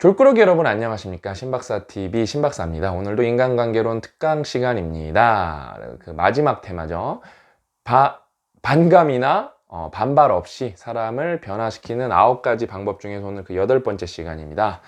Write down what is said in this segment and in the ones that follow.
졸꾸러기 여러분 안녕하십니까? 신박사TV 신박사입니다. 오늘도 인간관계론 특강 시간입니다. 그 마지막 테마죠. 반감이나 반발 없이 사람을 변화시키는 9가지 방법 중에서 오늘 그 8번째 시간입니다.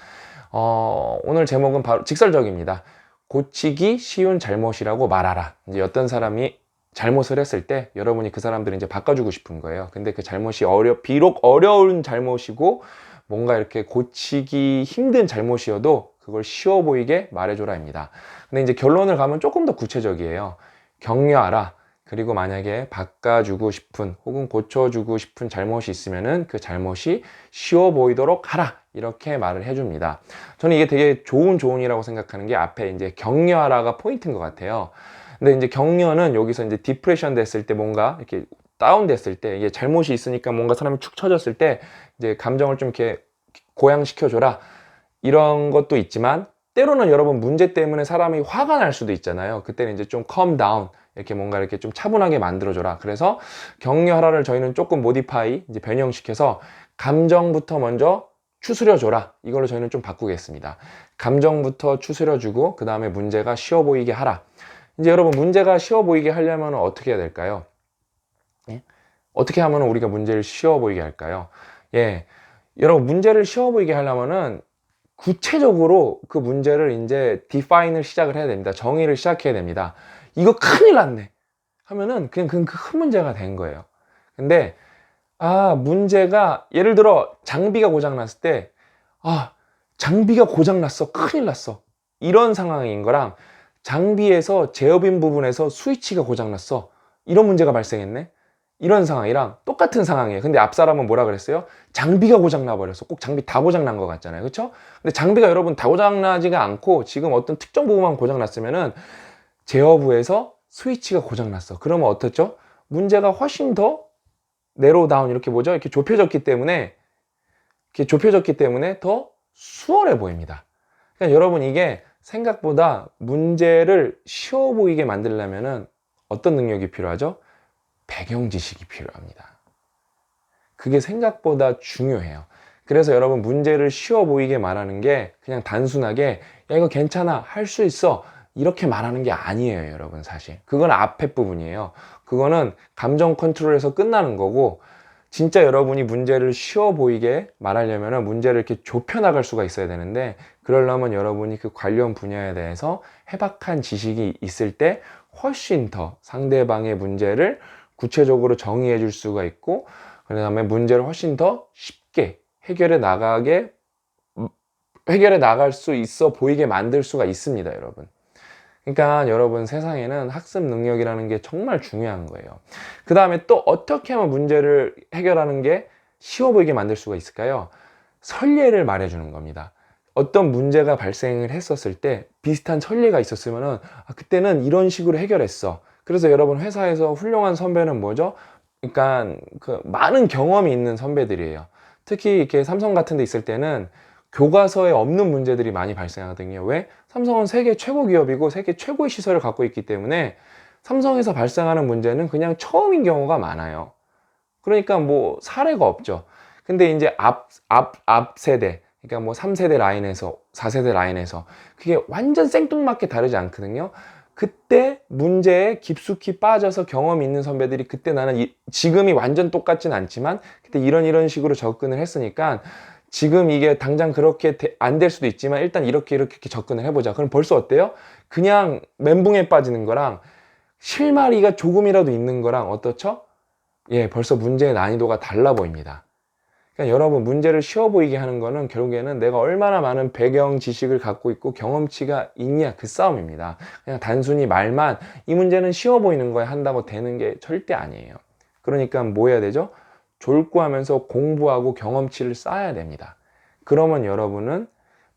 오늘 제목은 바로 직설적입니다. 고치기 쉬운 잘못이라고 말하라. 이제 어떤 사람이 잘못을 했을 때 여러분이 그 사람들을 이제 바꿔주고 싶은 거예요. 근데 그 잘못이 비록 어려운 잘못이고 뭔가 이렇게 고치기 힘든 잘못이어도 그걸 쉬워 보이게 말해줘라입니다. 근데 이제 결론을 가면 조금 더 구체적이에요. 격려하라. 그리고 만약에 바꿔주고 싶은 혹은 고쳐주고 싶은 잘못이 있으면은 그 잘못이 쉬워 보이도록 하라. 이렇게 말을 해줍니다. 저는 이게 되게 좋은 조언이라고 생각하는 게 앞에 이제 격려하라가 포인트인 것 같아요. 근데 이제 격려는 여기서 이제 디프레션 됐을 때 뭔가 이렇게 다운됐을 때 이게 잘못이 있으니까 뭔가 사람이 축 처졌을 때 이제 감정을 좀 이렇게 고양시켜줘라 이런 것도 있지만 때로는 여러분 문제 때문에 사람이 화가 날 수도 있잖아요. 그때는 이제 좀 calm down 이렇게 뭔가 이렇게 좀 차분하게 만들어줘라. 그래서 격려하라를 저희는 조금 모디파이 이제 변형시켜서 감정부터 먼저 추스려줘라. 이걸로 저희는 좀 바꾸겠습니다. 감정부터 추스려주고 그 다음에 문제가 쉬워 보이게 하라. 이제 여러분 문제가 쉬워 보이게 하려면 어떻게 해야 될까요? 예? 어떻게 하면 우리가 문제를 쉬워 보이게 할까요? 예. 여러분 문제를 쉬워 보이게 하려면은 구체적으로 그 문제를 이제 define을 시작을 해야 됩니다. 정의를 시작해야 됩니다. 이거 큰일 났네 하면은 그냥 그 큰 문제가 된 거예요. 근데 문제가 예를 들어 장비가 고장 났을 때 장비가 고장 났어, 큰일 났어, 이런 상황인 거랑 장비에서 제어빈 부분에서 스위치가 고장 났어, 이런 문제가 발생했네, 이런 상황이랑 똑같은 상황이에요. 근데 앞 사람은 뭐라 그랬어요? 장비가 고장나 버렸어. 꼭 장비 다 고장난 것 같잖아요. 그렇죠? 근데 장비가 여러분 다 고장나지가 않고 지금 어떤 특정 부분만 고장났으면은 제어부에서 스위치가 고장났어. 그러면 어떻죠? 문제가 훨씬 더 내로우 다운 이렇게 뭐죠? 이렇게 좁혀졌기 때문에 더 수월해 보입니다. 그러니까 여러분 이게 생각보다 문제를 쉬워 보이게 만들려면은 어떤 능력이 필요하죠? 배경 지식이 필요합니다. 그게 생각보다 중요해요. 그래서 여러분 문제를 쉬워 보이게 말하는 게 그냥 단순하게 야 이거 괜찮아, 할 수 있어, 이렇게 말하는 게 아니에요. 여러분 사실 그건 앞에 부분이에요. 그거는 감정 컨트롤에서 끝나는 거고, 진짜 여러분이 문제를 쉬워 보이게 말하려면 문제를 이렇게 좁혀 나갈 수가 있어야 되는데, 그러려면 여러분이 그 관련 분야에 대해서 해박한 지식이 있을 때 훨씬 더 상대방의 문제를 구체적으로 정의해 줄 수가 있고, 그 다음에 문제를 훨씬 더 쉽게 해결해 나갈 수 있어 보이게 만들 수가 있습니다. 여러분, 그러니까 여러분 세상에는 학습 능력이라는 게 정말 중요한 거예요. 그 다음에 또 어떻게 하면 문제를 해결하는 게 쉬워 보이게 만들 수가 있을까요? 선례를 말해주는 겁니다. 어떤 문제가 발생을 했었을 때 비슷한 선례가 있었으면은 그때는 이런 식으로 해결했어. 그래서 여러분 회사에서 훌륭한 선배는 뭐죠? 그러니까 그 많은 경험이 있는 선배들이에요. 특히 이렇게 삼성 같은 데 있을 때는 교과서에 없는 문제들이 많이 발생하거든요. 왜? 삼성은 세계 최고 기업이고 세계 최고의 시설을 갖고 있기 때문에 삼성에서 발생하는 문제는 그냥 처음인 경우가 많아요. 그러니까 뭐 사례가 없죠. 근데 이제 앞 세대, 그러니까 뭐 3세대 라인에서 4세대 라인에서 그게 완전 생뚱맞게 다르지 않거든요. 그때 문제에 깊숙이 빠져서 경험이 있는 선배들이 그때 나는 지금이 완전 똑같진 않지만 그때 이런 식으로 접근을 했으니까 지금 이게 당장 그렇게 안 될 수도 있지만 일단 이렇게 접근을 해보자. 그럼 벌써 어때요? 그냥 멘붕에 빠지는 거랑 실마리가 조금이라도 있는 거랑 어떻죠? 예, 벌써 문제의 난이도가 달라 보입니다. 그러니까 여러분 문제를 쉬워 보이게 하는 거는 결국에는 내가 얼마나 많은 배경 지식을 갖고 있고 경험치가 있냐, 그 싸움입니다. 그냥 단순히 말만 이 문제는 쉬워 보이는 거야 한다고 되는 게 절대 아니에요. 그러니까 뭐 해야 되죠? 졸고하면서 공부하고 경험치를 쌓아야 됩니다. 그러면 여러분은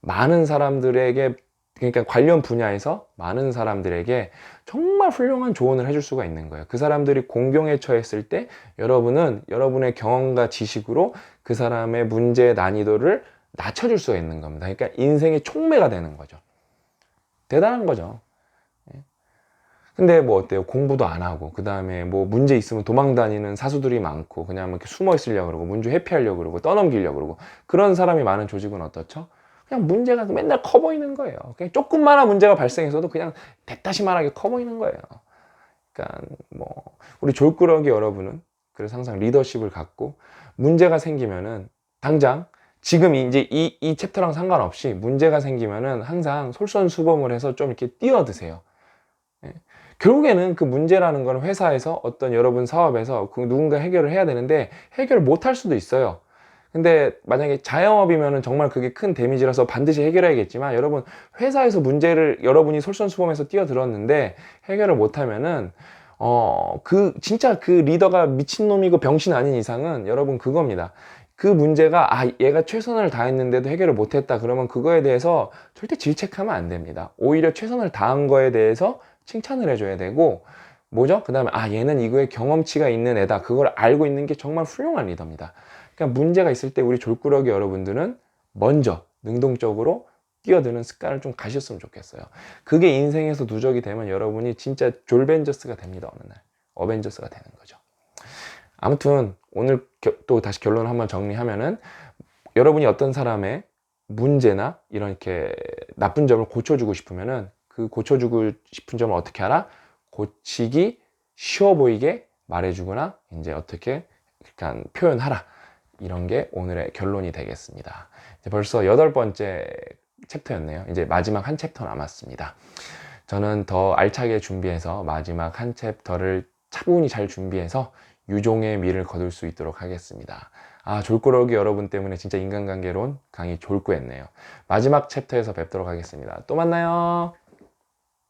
많은 사람들에게, 그러니까 관련 분야에서 많은 사람들에게 정말 훌륭한 조언을 해줄 수가 있는 거예요. 그 사람들이 공경에 처했을 때 여러분은 여러분의 경험과 지식으로 그 사람의 문제의 난이도를 낮춰줄 수가 있는 겁니다. 그러니까 인생의 촉매가 되는 거죠. 대단한 거죠. 근데 뭐 어때요? 공부도 안 하고 그 다음에 뭐 문제 있으면 도망 다니는 사수들이 많고 그냥 이렇게 숨어 있으려고 그러고 문제 회피하려고 그러고 떠넘기려고 그러고 그런 사람이 많은 조직은 어떻죠? 그냥 문제가 맨날 커 보이는 거예요. 그냥 조금만한 문제가 발생해서도 그냥 대따시만하게 커 보이는 거예요. 그러니까 뭐 우리 졸꾸러기 여러분은 그래서 항상 리더십을 갖고 문제가 생기면은 당장 지금 이제 이 챕터랑 상관없이 문제가 생기면은 항상 솔선수범을 해서 좀 이렇게 뛰어드세요. 예. 결국에는 그 문제라는 건 회사에서 어떤 여러분 사업에서 그 누군가 해결을 해야 되는데 해결을 못 할 수도 있어요. 근데 만약에 자영업이면은 정말 그게 큰 데미지라서 반드시 해결해야겠지만 여러분 회사에서 문제를 여러분이 솔선수범해서 뛰어들었는데 해결을 못하면은 그 진짜 그 리더가 미친놈이고 병신 아닌 이상은 여러분 그겁니다. 그 문제가 얘가 최선을 다했는데도 해결을 못했다 그러면 그거에 대해서 절대 질책하면 안 됩니다. 오히려 최선을 다한 거에 대해서 칭찬을 해줘야 되고 뭐죠? 그 다음에 얘는 이거에 경험치가 있는 애다 그걸 알고 있는 게 정말 훌륭한 리더입니다. 그러니까 문제가 있을 때 우리 졸꾸러기 여러분들은 먼저 능동적으로 뛰어드는 습관을 좀 가셨으면 좋겠어요. 그게 인생에서 누적이 되면 여러분이 진짜 졸벤져스가 됩니다. 어느 날 어벤져스가 되는 거죠. 아무튼 오늘 또 다시 결론을 한번 정리하면은 여러분이 어떤 사람의 문제나 이런 이렇게 나쁜 점을 고쳐주고 싶으면은 그 고쳐주고 싶은 점을 어떻게 하라? 고치기 쉬워 보이게 말해주거나 이제 어떻게 약간 표현하라. 이런 게 오늘의 결론이 되겠습니다. 이제 벌써 8번째 챕터였네요. 이제 마지막 한 챕터 남았습니다. 저는 더 알차게 준비해서 마지막 한 챕터를 차분히 잘 준비해서 유종의 미를 거둘 수 있도록 하겠습니다. 졸꾸러기 여러분 때문에 진짜 인간관계론 강의 졸꾸했네요. 마지막 챕터에서 뵙도록 하겠습니다. 또 만나요.